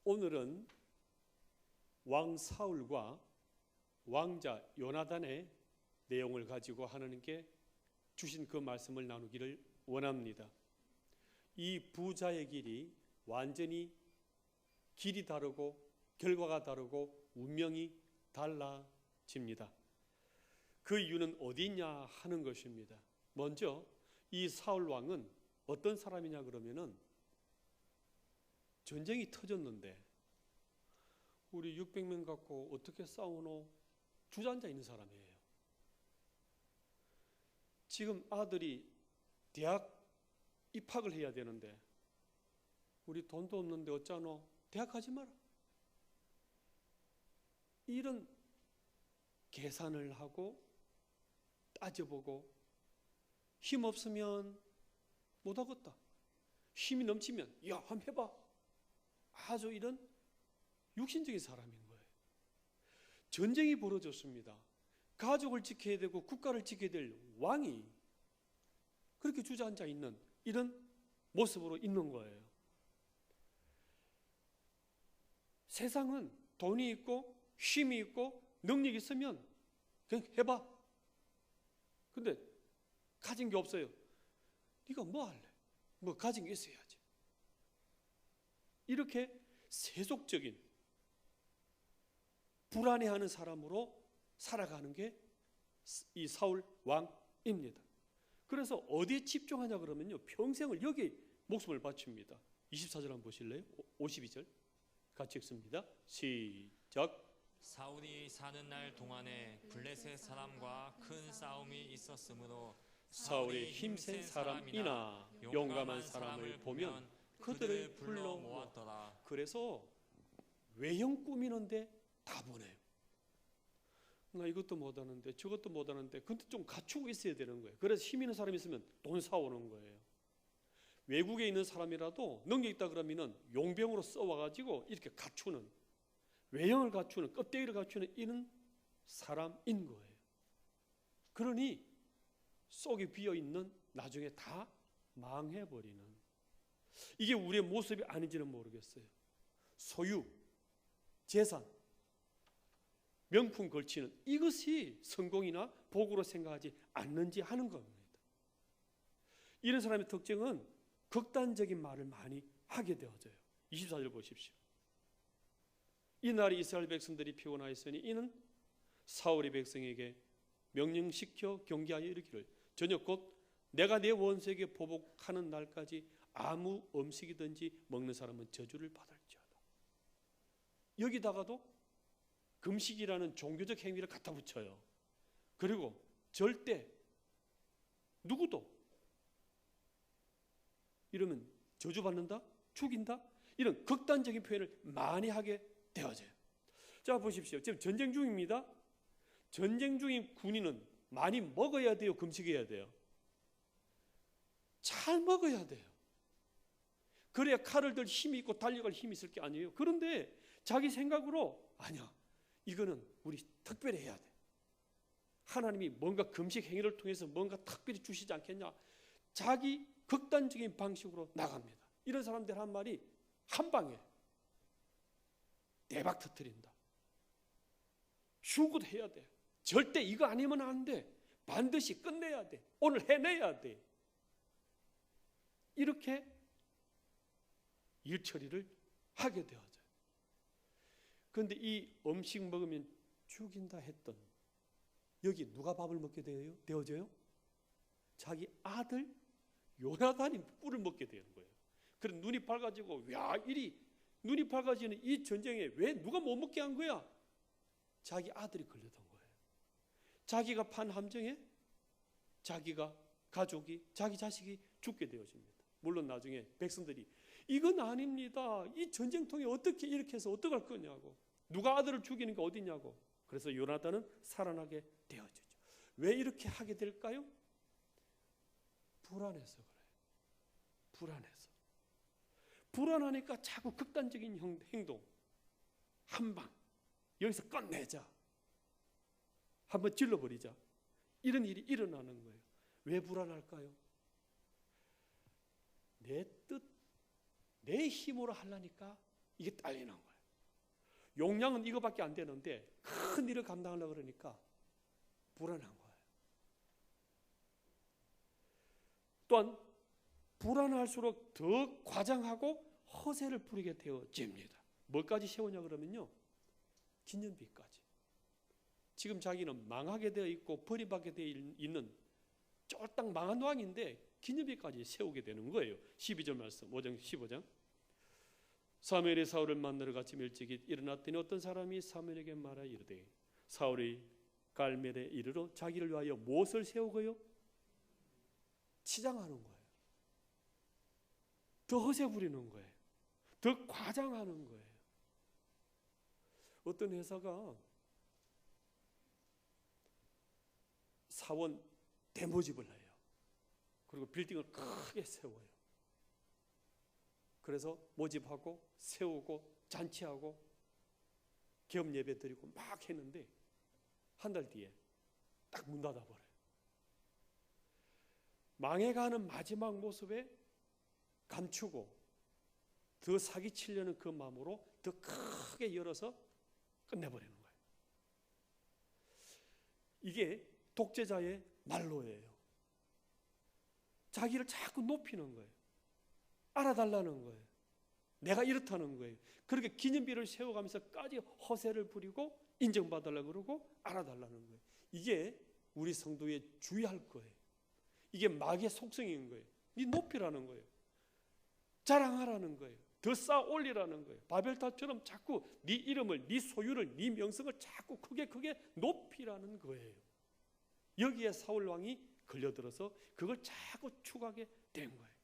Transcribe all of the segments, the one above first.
오늘은 왕 사울과 왕자 요나단의 내용을 가지고 하나님께 주신 그 말씀을 나누기를 원합니다. 이 부자의 길이 완전히 길이 다르고 결과가 다르고 운명이 달라집니다. 그 이유는 어디 있냐 하는 것입니다. 먼저 이 사울 왕은 어떤 사람이냐 그러면은 전쟁이 터졌는데 우리 600명 갖고 어떻게 싸우노? 주저앉아 있는 사람이에요. 지금 아들이 대학 입학을 해야 되는데 우리 돈도 없는데 어쩌노? 대학 가지 마라. 이런 계산을 하고 따져보고 힘 없으면 못하겠다. 힘이 넘치면 야 한번 해봐. 아주 이런 육신적인 사람인 거예요. 전쟁이 벌어졌습니다. 가족을 지켜야 되고 국가를 지켜야 될 왕이 그렇게 주저앉아 있는 이런 모습으로 있는 거예요. 세상은 돈이 있고 힘이 있고 능력이 있으면 그냥 해봐. 근데 가진 게 없어요. 네가 뭐 할래? 뭐 가진 게 있어야지. 이렇게 세속적인 불안해하는 사람으로 살아가는 게 이 사울 왕입니다. 그래서 어디에 집중하냐 그러면요, 평생을 여기 목숨을 바칩니다. 24절 한번 보실래요? 52절 같이 읽습니다. 시작. 사울이 사는 날 동안에 블레셋 사람과 큰 싸움이 있었으므로 사울이 힘센 사람이나 용감한 사람을 보면 그들을 불러 모았더라. 그래서 외형 꾸미는데 다 보내요. 나 이것도 못하는데 저것도 못하는데 근데 좀 갖추고 있어야 되는 거예요. 그래서 힘 있는 사람이 있으면 돈 사오는 거예요. 외국에 있는 사람이라도 능력 있다 그러면은 용병으로 써와가지고 이렇게 갖추는, 외형을 갖추는, 껍데기를 갖추는 이런 사람인 거예요. 그러니 속이 비어있는 나중에 다 망해버리는, 이게 우리의 모습이 아닌지는 모르겠어요. 소유, 재산, 명품 걸치는 이것이 성공이나 복으로 생각하지 않는지 하는 겁니다. 이런 사람의 특징은 극단적인 말을 많이 하게 되어져요. 24절 보십시오. 이날에 이스라엘 백성들이 피곤하였으니 이는 사울의 백성에게 명령시켜 경계하여 이르기를 저녁 곧 내가 내 원수에게 보복하는 날까지 아무 음식이든지 먹는 사람은 저주를 받을지어다. 여기다가도 금식이라는 종교적 행위를 갖다 붙여요. 그리고 절대 누구도 이러면 저주받는다, 죽인다, 이런 극단적인 표현을 많이 하게 되어져요. 자 보십시오. 지금 전쟁 중입니다. 전쟁 중인 군인은 많이 먹어야 돼요, 금식해야 돼요? 잘 먹어야 돼요. 그래야 칼을 들 힘이 있고 달려갈 힘이 있을 게 아니에요. 그런데 자기 생각으로 아니야, 이거는 우리 특별히 해야 돼. 하나님이 뭔가 금식 행위를 통해서 뭔가 특별히 주시지 않겠냐. 자기 극단적인 방식으로 나갑니다. 이런 사람들 한 말이 한 방에 대박 터뜨린다. 죽어도 해야 돼. 절대 이거 아니면 안 돼. 반드시 끝내야 돼. 오늘 해내야 돼. 이렇게 일 처리를 하게 되어져요. 그런데 이 음식 먹으면 죽인다 했던 여기 누가 밥을 먹게 되어져요? 자기 아들 요나단이 꿀을 먹게 되는 거예요. 그래서 눈이 밝아지고 야 이리 눈이 밝아지는 이 전쟁에 왜 누가 못 먹게 한 거야? 자기 아들이 걸렸던 거예요. 자기가 판 함정에 자기가 가족이 자기 자식이 죽게 되어집니다. 물론 나중에 백성들이 이건 아닙니다. 이 전쟁통에 어떻게 이렇게 해서 어떡할 거냐고. 누가 아들을 죽이는 게 어디냐고. 그래서 요나단은 살아나게 되어지죠. 왜 이렇게 하게 될까요? 불안해서 그래요. 불안해서. 불안하니까 자꾸 극단적인 행동. 한 방. 여기서 끝내자. 한번 질러버리자. 이런 일이 일어나는 거예요. 왜 불안할까요? 내 뜻, 내 힘으로 하려니까 이게 딸리는 거예요. 용량은 이거밖에 안 되는데 큰 일을 감당하려고 그러니까 불안한 거예요. 또한 불안할수록 더 과장하고 허세를 부리게 되어집니다. 뭐까지 세우냐 그러면요, 기념비까지. 지금 자기는 망하게 되어 있고 버림받게 되어 있는 쫄딱 망한 왕인데 기념비까지 세우게 되는 거예요. 12절 말씀 5장 15장. 사무엘이 사울을 만나러 아침 일찍이 일어났더니 어떤 사람이 사무엘에게 말하여 이르되 사울이 갈멜에 이르러 자기를 위하여 무엇을 세우고요? 치장하는 거예요. 더 허세 부리는 거예요. 더 과장하는 거예요. 어떤 회사가 사원 대모집을 해요. 그리고 빌딩을 크게 세워요. 그래서 모집하고 세우고 잔치하고 기업 예배 드리고 막 했는데 한 달 뒤에 딱 문 닫아버려요. 망해가는 마지막 모습에 감추고 더 사기치려는 그 마음으로 더 크게 열어서 끝내버리는 거예요. 이게 독재자의 말로예요. 자기를 자꾸 높이는 거예요. 알아달라는 거예요. 내가 이렇다는 거예요. 그렇게 기념비를 세워가면서까지 허세를 부리고 인정받으려고 그러고 알아달라는 거예요. 이게 우리 성도의 주의할 거예요. 이게 마귀의 속성인 거예요. 네 높이라는 거예요. 자랑하라는 거예요. 더 쌓아 올리라는 거예요. 바벨탑처럼 자꾸 네 이름을, 네 소유를, 네 명성을 자꾸 크게 높이라는 거예요. 여기에 사울 왕이 걸려들어서 그걸 자꾸 추구하게 된 거예요.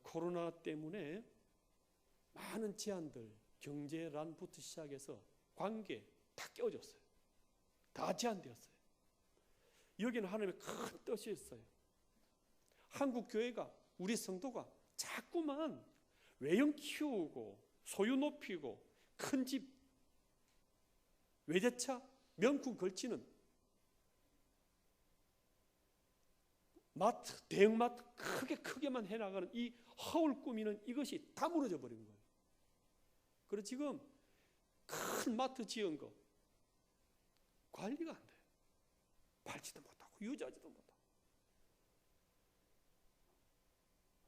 코로나 때문에 많은 제한들, 경제난부터 시작해서 관계 다 깨어졌어요. 다 제한되었어요. 여기는 하나님의 큰 뜻이 있어요. 한국 교회가, 우리 성도가 자꾸만 외형 키우고 소유 높이고 큰 집, 외제차, 명품 걸치는 마트, 대형마트 크게만 해나가는 이 허울 꾸미는 이것이 다 무너져 버린 거예요. 그래서 지금 큰 마트 지은 거 관리가 안 돼요. 밟지도 못하고 유지하지도 못하고.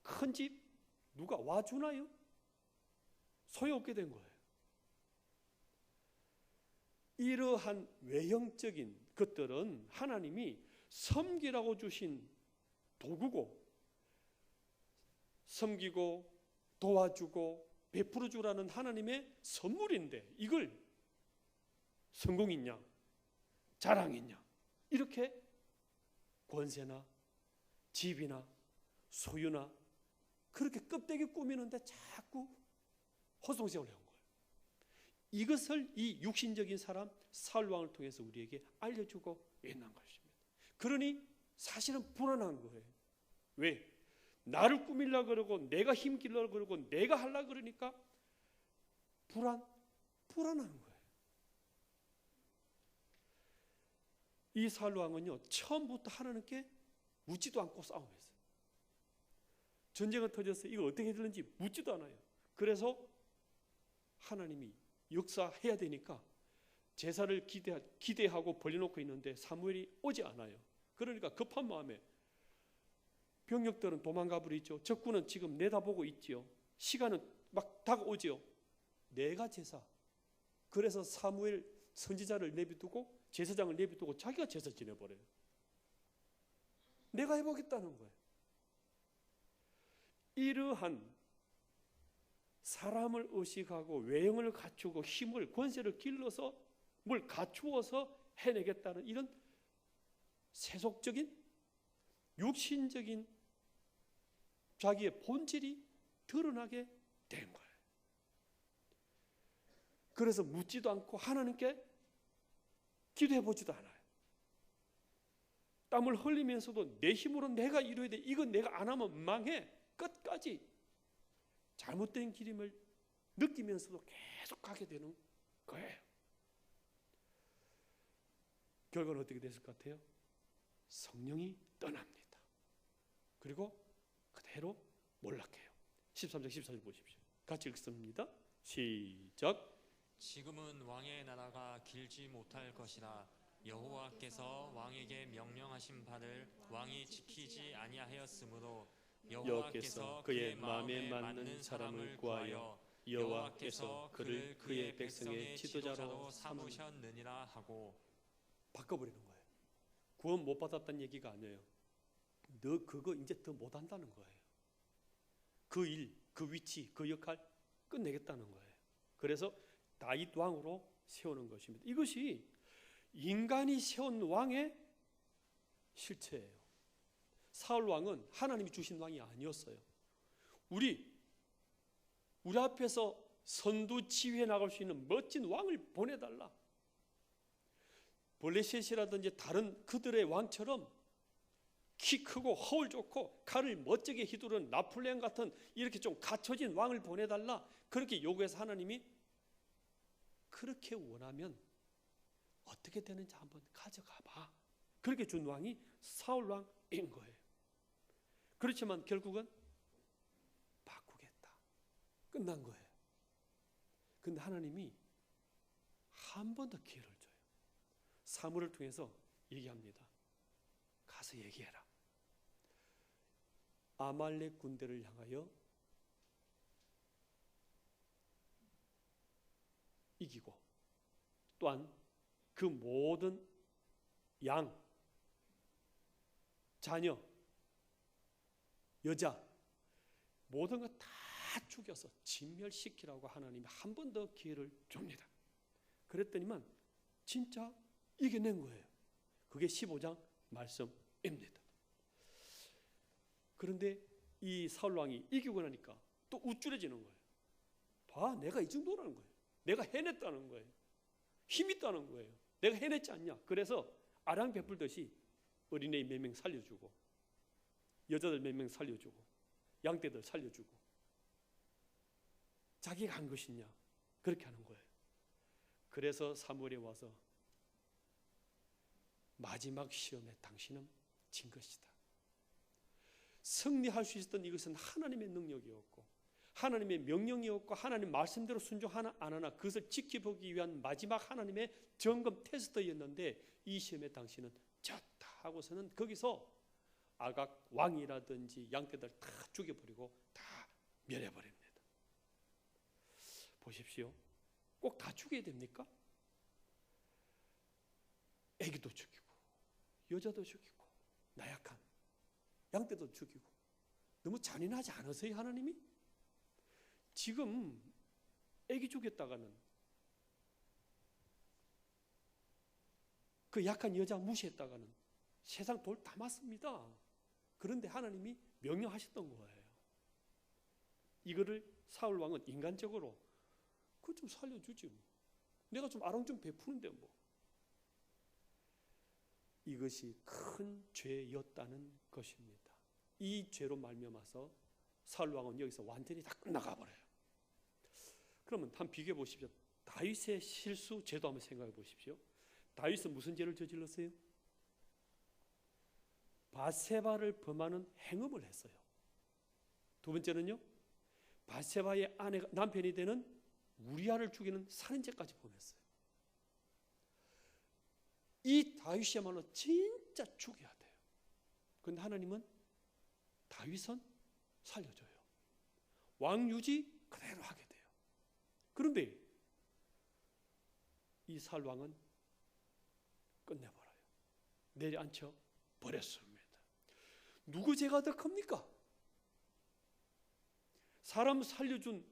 큰 집 누가 와주나요? 소용없게 된 거예요. 이러한 외형적인 것들은 하나님이 섬기라고 주신 도구고, 섬기고 도와주고 베풀어 주라는 하나님의 선물인데 이걸 성공이냐 자랑이냐 이렇게 권세나 집이나 소유나 그렇게 껍데기 꾸미는데 자꾸 허송세월을 한 거예요. 이것을 이 육신적인 사람 사울 왕을 통해서 우리에게 알려주고 있는 것입니다. 그러니 사실은 불안한 거예요. 왜? 나를 꾸밀려고 그러고 내가 힘기려고 그러고 내가 하려고 그러니까 불안한 거예요. 이 사울 왕은요, 처음부터 하나님께 묻지도 않고 싸움했어요. 전쟁이 터져서 이거 어떻게 되는지 묻지도 않아요. 그래서 하나님이 역사해야 되니까 제사를 기대하고 벌려놓고 있는데 사무엘이 오지 않아요. 그러니까 급한 마음에 병력들은 도망가 버리죠. 적군은 지금 내다보고 있지요. 시간은 막 다가오지요. 내가 제사. 그래서 사무엘 선지자를 내비두고 제사장을 내비두고 자기가 제사 지내버려요. 내가 해보겠다는 거예요. 이러한 사람을 의식하고 외형을 갖추고 힘을 권세를 길러서 뭘 갖추어서 해내겠다는 이런 세속적인 육신적인 자기의 본질이 드러나게 된 거예요. 그래서 묻지도 않고 하나님께 기도해보지도 않아요. 땀을 흘리면서도 내 힘으로 내가 이루어야 돼. 이건 내가 안 하면 망해. 끝까지 잘못된 길임을 느끼면서도 계속 가게 되는 거예요. 결과는 어떻게 됐을 것 같아요? 성령이 떠납니다. 그리고 그대로 몰락해요. 13장 14절 보십시오. 같이 읽습니다. 시작. 지금은 왕의 나라가 길지 못할 것이라. 여호와께서 왕에게 명령하신 바를 왕이 지키지 아니하였으므로 여호와께서 그의 마음에 맞는 사람을 구하여 여호와께서 그를 그의 백성의 지도자로 삼으셨느니라 하고. 바꿔버리는 거예요. 구원 못 받았다는 얘기가 아니에요. 너 그거 이제 더 못한다는 거예요. 그 일, 그 위치, 그 역할 끝내겠다는 거예요. 그래서 다윗 왕으로 세우는 것입니다. 이것이 인간이 세운 왕의 실체예요. 사울 왕은 하나님이 주신 왕이 아니었어요. 우리 앞에서 선두 지휘해 나갈 수 있는 멋진 왕을 보내달라. 블레셋이라든지 다른 그들의 왕처럼 키 크고 허울 좋고 칼을 멋지게 휘두른 나폴레옹 같은 이렇게 좀 갖춰진 왕을 보내달라. 그렇게 요구해서 하나님이 그렇게 원하면 어떻게 되는지 한번 가져가 봐. 그렇게 준 왕이 사울 왕인 거예요. 그렇지만 결국은 바꾸겠다. 끝난 거예요. 근데 하나님이 한 번 더 기회를 줘요. 사무엘을 통해서 얘기합니다. 가서 얘기해라. 아말렉 군대를 향하여 이기고 또한 그 모든 양, 자녀, 여자 모든 것 다 죽여서 진멸시키라고 하나님이 한 번 더 기회를 줍니다. 그랬더니만 진짜 이겨낸 거예요. 그게 15장 말씀입니다. 그런데 이 사울 왕이 이기고 나니까 또 우쭐해지는 거예요. 봐, 내가 이 정도라는 거예요. 내가 해냈다는 거예요. 힘 있다는 거예요. 내가 해냈지 않냐. 그래서 아랑 베풀듯이 어린애 몇 명 살려주고 여자들 몇 명 살려주고 양떼들 살려주고 자기가 한 것이냐 그렇게 하는 거예요. 그래서 사무엘에 와서 마지막 시험에 당신은 진 것이다. 승리할 수 있었던 이것은 하나님의 능력이었고 하나님의 명령이었고 하나님 말씀대로 순종하나 안 하나 그것을 지켜보기 위한 마지막 하나님의 점검 테스트였는데 이 시험에 당신은 졌다 하고서는 거기서 아각 왕이라든지 양떼들 다 죽여버리고 다 멸해버립니다. 보십시오. 꼭 다 죽여야 됩니까? 애기도 죽이고 여자도 죽이고 나약한 양떼도 죽이고 너무 잔인하지 않으세요 하나님이? 지금 애기 죽였다가는 그 약한 여자 무시했다가는 세상 돌 다 맞습니다. 그런데 하나님이 명령하셨던 거예요. 이거를 사울 왕은 인간적으로 그거 좀 살려주지 뭐. 내가 좀 아랑 좀 베푸는데 뭐. 이것이 큰 죄였다는 것입니다. 이 죄로 말미암아서 사울 왕은 여기서 완전히 다 끝나가 버려요. 그러면 한번 비교해 보십시오. 다윗의 실수, 죄도 한번 생각해 보십시오. 다윗은 무슨 죄를 저질렀어요? 바세바를 범하는 행음을 했어요. 두 번째는요, 바세바의 아내가 남편이 되는 우리아를 죽이는 살인죄까지 범했어요. 이 다윗이야말로 진짜 죽여야 돼요. 그런데 하나님은 다윗은 살려줘요. 왕 유지 그대로 하게 돼요. 그런데 이 사울 왕은 끝내버려요. 내려앉혀 버렸습니다. 누구 죄가 더 큽니까? 사람 살려준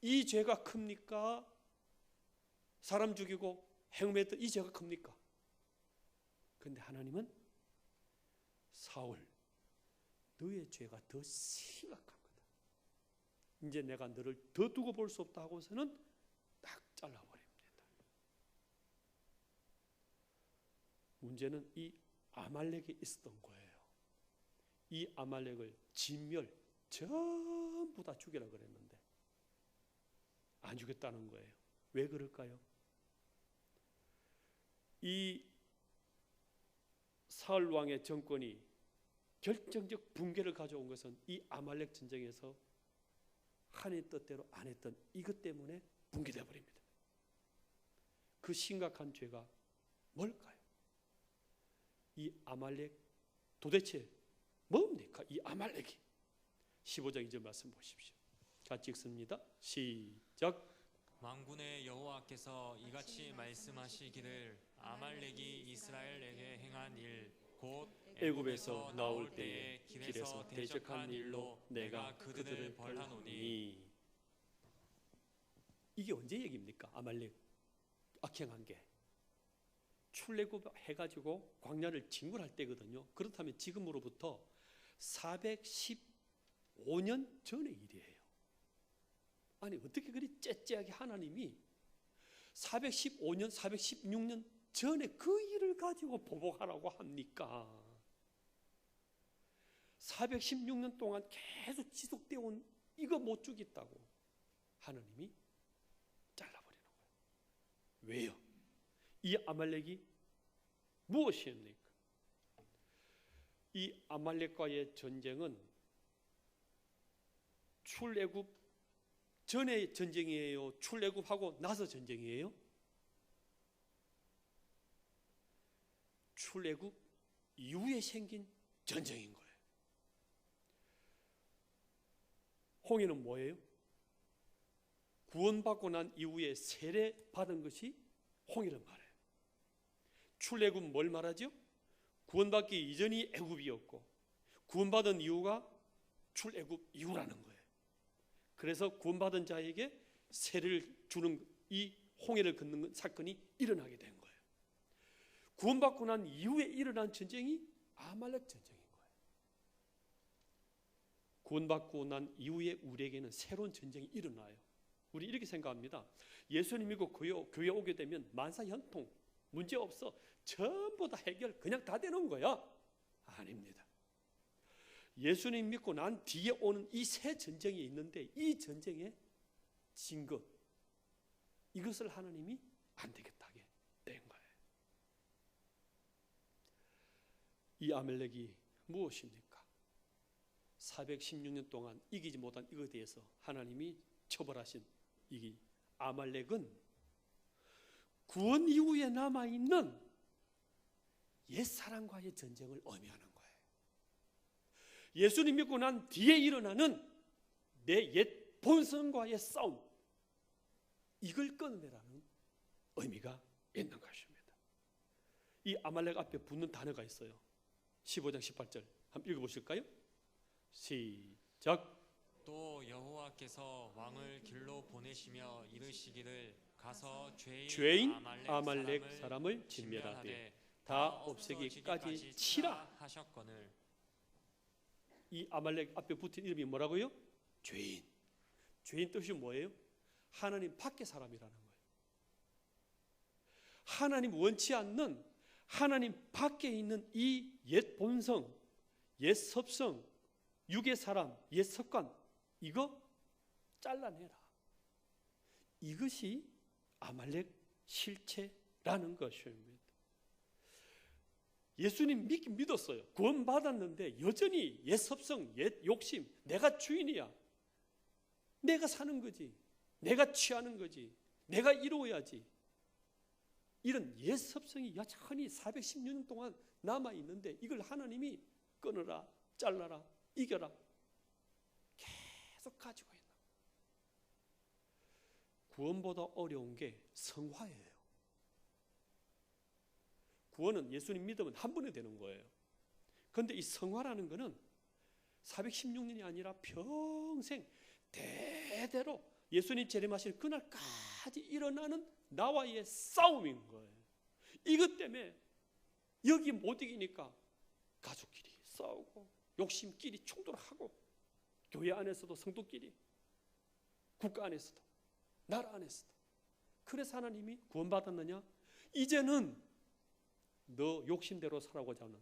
이 죄가 큽니까? 사람 죽이고 행음했던 이 죄가 큽니까? 그런데 하나님은 사울 너의 죄가 더 심각한 거다. 이제 내가 너를 더 두고 볼 수 없다 하고서는 딱 잘라버립니다. 문제는 이 아말렉에 있었던 거예요. 이 아말렉을 진멸 전부 다 죽이라 그랬는데 안 죽였다는 거예요. 왜 그럴까요? 이 사울 왕의 정권이 결정적 붕괴를 가져온 것은 이 아말렉 전쟁에서 하나님 뜻대로 안 했던 이것 때문에 붕괴되어 버립니다. 그 심각한 죄가 뭘까요? 이 아말렉 도대체 뭡니까? 이 아말렉이 15장 2절 말씀 보십시오. 같이 읽습니다. 시작. 만군의 여호와께서 이같이 말씀하시기를 아말렉이 이스라엘에게 행한 일 곧 애굽에서 나올 때에 길에서 대적한 일로 내가 그들을 벌하노니. 이게 언제 얘기입니까? 아말렉 악행한 게 출애굽 해가지고 광야를 진군할 때거든요. 그렇다면 지금으로부터 415년 전의 일이에요. 아니 어떻게 그리 째째하게 하나님이 415년, 416년 전에 그 일을 가지고 보복하라고 합니까? 416년 동안 계속 지속되어 온 이거 못 죽겠다고 하나님이 잘라버리는 거예요. 왜요? 이 아말렉이 무엇입니까? 이 아말렉과의 전쟁은 출애굽 전의 전쟁이에요? 출애굽하고 나서 전쟁이에요? 출애굽 이후에 생긴 전쟁인 거예요. 홍해는 뭐예요? 구원받고 난 이후에 세례받은 것이 홍해를 말해요. 출애굽 뭘 말하죠? 구원받기 이전이 애굽이었고 구원받은 이후가 출애굽 이후라는 거예요. 그래서 구원받은 자에게 세례를 주는 이 홍해를 걷는 사건이 일어나게 된 거예요. 구원받고 난 이후에 일어난 전쟁이 아말렉 전쟁인 거예요. 구원받고 난 이후에 우리에게는 새로운 전쟁이 일어나요. 우리 이렇게 생각합니다. 예수님 믿고 교회 오게 되면 만사형통 문제없어 전부 다 해결 그냥 다 되는 거야. 아닙니다. 예수님 믿고 난 뒤에 오는 이 새 전쟁이 있는데 이 전쟁에 진 것 이것을 하나님이 안 되겠다 하게 된 거예요. 이 아말렉이 무엇입니까? 416년 동안 이기지 못한 이것에 대해서 하나님이 처벌하신 이 아말렉은 구원 이후에 남아있는 옛사람과의 전쟁을 의미하는 거예요. 예수님 믿고 난 뒤에 일어나는 내 옛 본성과의 싸움 이걸 끊어내라는 의미가 있는 것입니다. 이 아말렉 앞에 붙는 단어가 있어요. 15장 18절 한번 읽어보실까요? 시작. 또 여호와께서 왕을 길로 보내시며 이르시기를 가서 죄인 아말렉 사람을 진멸하되 다 없애기까지 치라 하셨거늘. 이 아말렉 앞에 붙은 이름이 뭐라고요? 죄인. 죄인 뜻이 뭐예요? 하나님 밖의 사람이라는 거예요. 하나님 원치 않는 하나님 밖에 있는 이 옛 본성, 옛 섭성, 육의 사람, 옛 습관 이거 잘라내라. 이것이 아말렉 실체라는 것입니다. 예수님 믿긴 믿었어요. 구원 받았는데 여전히 옛 섭성, 옛 욕심, 내가 주인이야. 내가 사는 거지. 내가 취하는 거지. 내가 이루어야지. 이런 옛 섭성이 여전히 416년 동안 남아 있는데 이걸 하나님이 끊어라, 잘라라, 이겨라. 계속 가지고 있는. 구원보다 어려운 게 성화예요. 구원은 예수님 믿으면 한 번에 되는 거예요. 그런데 이 성화라는 것은 416년이 아니라 평생 대대로 예수님 재림하실 그날까지 일어나는 나와의 싸움인 거예요. 이것 때문에 여기 못 이기니까 가족끼리 싸우고 욕심끼리 충돌하고 교회 안에서도 성도끼리 국가 안에서도 나라 안에서도. 그래서 하나님이 구원받았느냐? 이제는 너 욕심대로 살아가고자 하는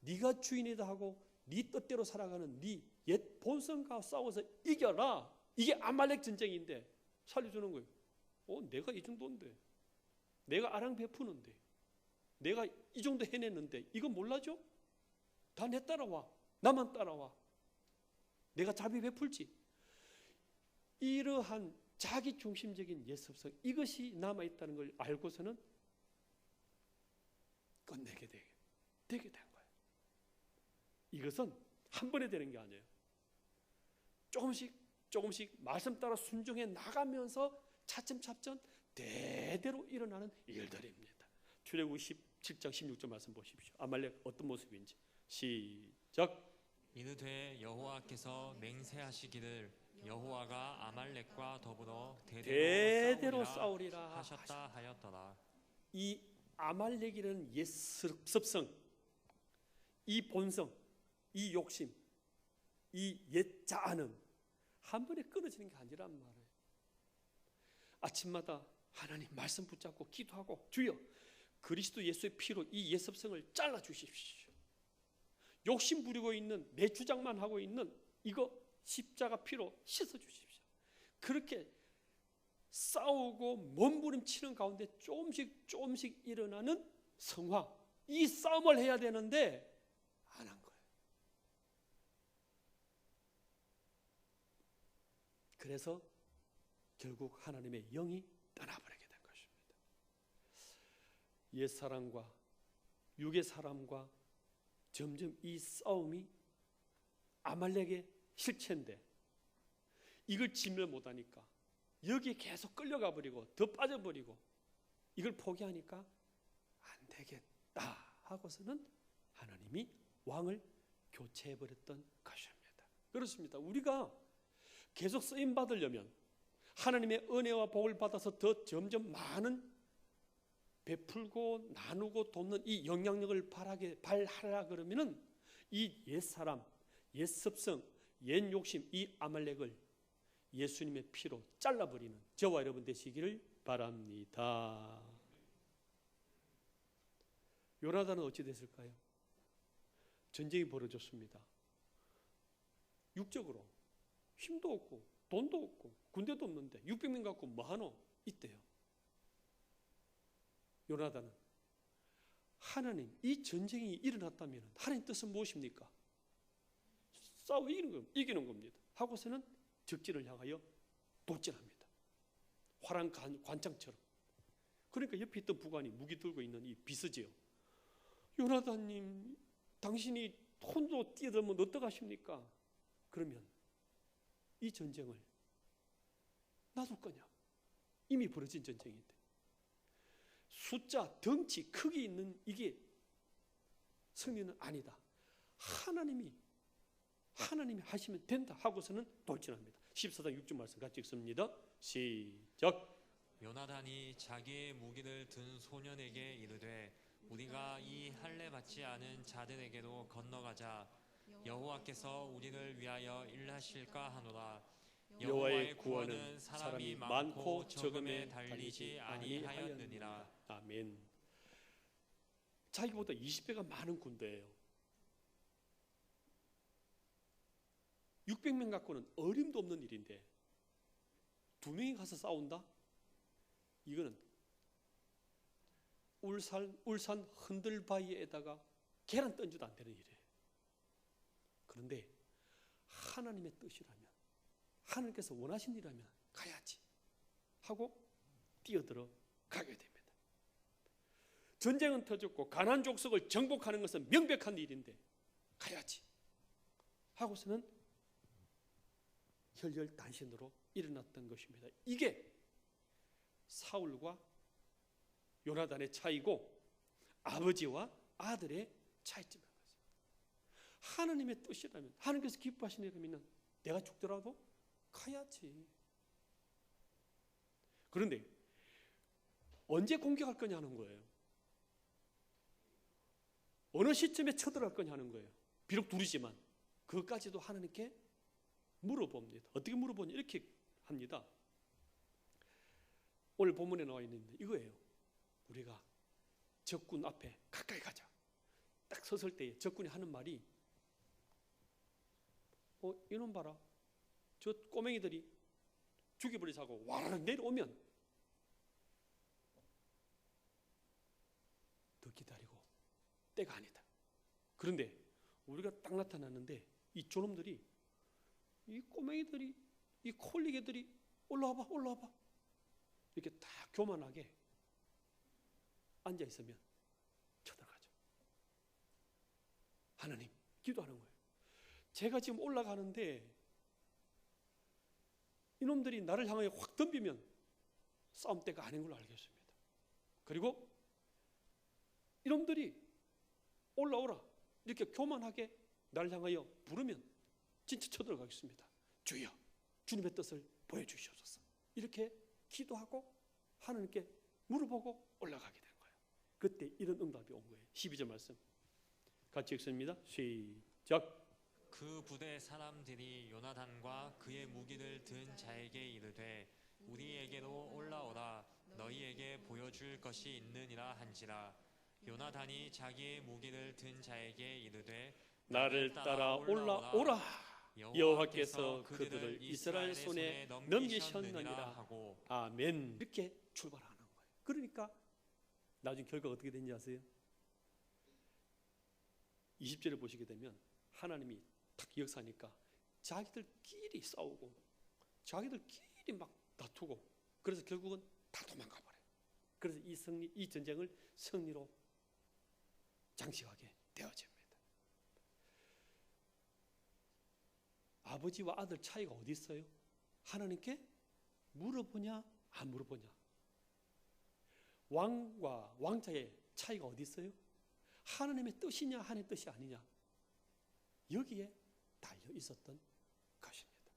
네가 주인이다 하고 네 뜻대로 살아가는 네 옛 본성과 싸워서 이겨라. 이게 아말렉 전쟁인데 살려주는 거예요. 내가 이 정도인데 내가 아랑 베푸는데 내가 이 정도 해냈는데 이거 몰라줘? 다 내 따라와. 나만 따라와. 내가 자비 베풀지. 이러한 자기 중심적인 예습성, 이것이 남아있다는 걸 알고서는 끝내게 되게 된 거예요. 이것은 한 번에 되는 게 아니에요. 조금씩 말씀 따라 순종해 나가면서 차츰차츰 대대로 일어나는 일들입니다. 출애굽 17장 16절 말씀 보십시오. 아말렉 어떤 모습인지 시작. 이르되 여호와께서 맹세하시기를 여호와가 아말렉과 더불어 대대로 싸우리라 하셨다 하였더라. 이 아말렉이라는 옛 습성, 이 본성, 이 욕심, 이 옛 자아는 한 번에 끊어지는 게 아니란 말이에요. 아침마다 하나님 말씀 붙잡고 기도하고 주여 그리스도 예수의 피로 이 옛 습성을 잘라 주십시오. 욕심 부리고 있는 내 주장만 하고 있는 이거 십자가 피로 씻어 주십시오. 그렇게 싸우고 몸부림치는 가운데 조금씩 일어나는 성화, 이 싸움을 해야 되는데 안 한 거예요. 그래서 결국 하나님의 영이 떠나버리게 된 것입니다. 옛사람과 육의 사람과 점점 이 싸움이 아말렉의 실체인데 이걸 진멸 못하니까 여기에 계속 끌려가 버리고 더 빠져버리고 이걸 포기하니까 안 되겠다 하고서는 하나님이 왕을 교체해버렸던 것입니다. 그렇습니다. 우리가 계속 쓰임 받으려면 하나님의 은혜와 복을 받아서 더 점점 많은 베풀고 나누고 돕는 이 영향력을 발하라 그러면은 이 옛사람, 옛습성, 옛 욕심, 이 아말렉을 예수님의 피로 잘라버리는 저와 여러분 되시기를 바랍니다. 요나단은 어찌 됐을까요? 전쟁이 벌어졌습니다. 육적으로 힘도 없고 돈도 없고 군대도 없는데 600명 갖고 뭐하노? 이때요. 요나단은 하나님 이 전쟁이 일어났다면 하나님 뜻은 무엇입니까? 싸워 이기는 겁니다. 하고서는 적진을 향하여 돌진합니다. 화랑 관창처럼. 그러니까 옆에 있던 부관이 무기 들고 있는 이 비스지요. 요나단님 당신이 혼자 뛰어들면 어떡하십니까? 그러면 이 전쟁을 놔둘 거냐? 이미 벌어진 전쟁인데 숫자, 덩치, 크기 있는 이게 승리는 아니다. 하나님이 하시면 된다 하고서는 돌진합니다. 14장 6절 말씀 같이 읽습니다. 시작. 요나단이 자기의 무기를 든 소년에게 이르되 우리가 이 할례 받지 않은 자들에게로 건너가자. 여호와께서 우리를 위하여 일하실까 하노라. 여호와의 구원은 사람이 많고 적음에 달리지 아니하였느니라. 아멘. 자기보다 20배가 많은 군대예요. 600명 갖고는 어림도 없는 일인데 2명이 가서 싸운다? 이거는 울산 흔들바위에다가 계란 던져도 안 되는 일이에요. 그런데 하나님의 뜻이라면, 하나님께서 원하신 일이라면 가야지 하고 뛰어들어 가게 됩니다. 전쟁은 터졌고 가나안 족속을 정복하는 것은 명백한 일인데 가야지 하고서는 혈혈단신으로 일어났던 것입니다. 이게 사울과 요나단의 차이고 아버지와 아들의 차이점인 거죠. 하나님의 뜻이라면, 하나님께서 기뻐하시는 일이라면 내가 죽더라도 가야지. 그런데 언제 공격할 거냐 하는 거예요. 어느 시점에 쳐들어갈 거냐 하는 거예요. 비록 둘이지만 그것까지도 하나님께 물어봅니다. 어떻게 물어보냐 이렇게 합니다. 오늘 본문에 나와 있는데 이거예요. 우리가 적군 앞에 가까이 가자. 딱 섰을 때 적군이 하는 말이 이놈 봐라. 저 꼬맹이들이 죽여버리자고 와라락 내려오면 더 기다리고 때가 아니다. 그런데 우리가 딱 나타났는데 이 저놈들이 이 꼬맹이들이 이 콜리게들이 올라와봐, 올라와봐. 이렇게 다 교만하게 앉아 있으면 쳐들어가죠. 하나님, 기도하는 거예요. 제가 지금 올라가는데 이놈들이 나를 향하여 확 덤비면 싸움대가 아닌 걸로 알겠습니다. 그리고 이놈들이 올라오라 이렇게 교만하게 나를 향하여 부르면 진짜 쳐들어가겠습니다. 주여, 주님의 뜻을 보여주시옵소서. 이렇게 기도하고 하나님께 물어보고 올라가게 된 거예요. 그때 이런 응답이 온 거예요. 12절 말씀 같이 읽습니다. 시작. 그 부대 사람들이 요나단과 그의 무기를 든 자에게 이르되 우리에게로 올라오라 너희에게 보여줄 것이 있느니라 한지라. 요나단이 자기의 무기를 든 자에게 이르되 나를 따라 올라오라. 여호와께서 그들을 이스라엘 손에 넘기셨느니라 하고. 아멘. 이렇게 출발하는 거예요. 그러니까 나중에 결과가 어떻게 된지 아세요? 20절을 보시게 되면 하나님이 탁 역사하니까 자기들끼리 싸우고 자기들끼리 막 다투고 그래서 결국은 다 도망가 버려요. 그래서 이 전쟁을 승리로 장식하게 되어집니다. 아버지와 아들 차이가 어디 있어요? 하나님께 물어보냐 안 물어보냐. 왕과 왕자의 차이가 어디 있어요? 하나님의 뜻이냐 하나님의 뜻이 아니냐. 여기에 달려 있었던 것입니다.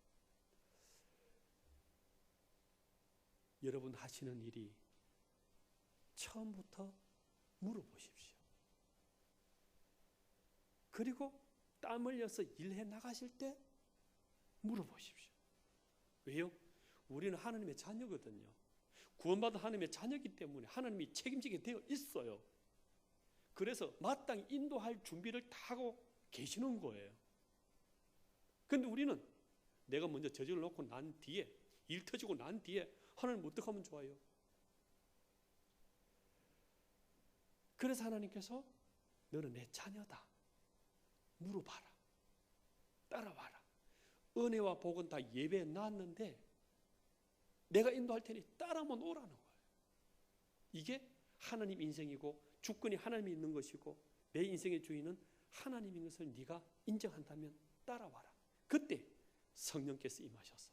여러분 하시는 일이 처음부터 물어보십시오. 그리고 땀 흘려서 일해 나가실 때 물어보십시오. 왜요? 우리는 하나님의 자녀거든요. 구원받은 하나님의 자녀이기 때문에 하나님이 책임지게 되어 있어요. 그래서 마땅히 인도할 준비를 다 하고 계시는 거예요. 그런데 우리는 내가 먼저 저질러 놓고 난 뒤에 일 터지고 난 뒤에 하나님 어떻게 하면 좋아요? 그래서 하나님께서 너는 내 자녀다. 물어봐라. 따라와라. 은혜와 복은 다 예배에 놨는데 내가 인도할 테니 따라만 오라는 거예요. 이게 하나님 인생이고 주권이 하나님이 있는 것이고 내 인생의 주인은 하나님인 것을 네가 인정한다면 따라와라. 그때 성령께서 임하셔서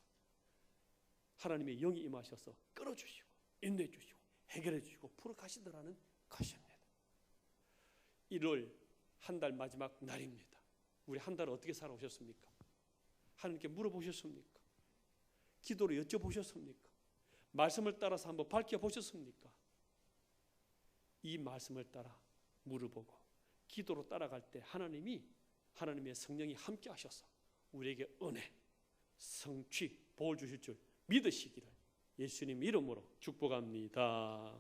하나님의 영이 임하셔서 끌어주시고 인도해 주시고 해결해 주시고 풀어가시더라는 것입니다. 1월 한 달 마지막 날입니다. 우리 한 달을 어떻게 살아오셨습니까? 하나님께 물어보셨습니까? 기도로 여쭤보셨습니까? 말씀을 따라서 한번 밝혀보셨습니까? 이 말씀을 따라 물어보고 기도로 따라갈 때 하나님의 성령이 함께 하셔서 우리에게 은혜, 성취, 복을 주실 줄 믿으시기를 예수님 이름으로 축복합니다.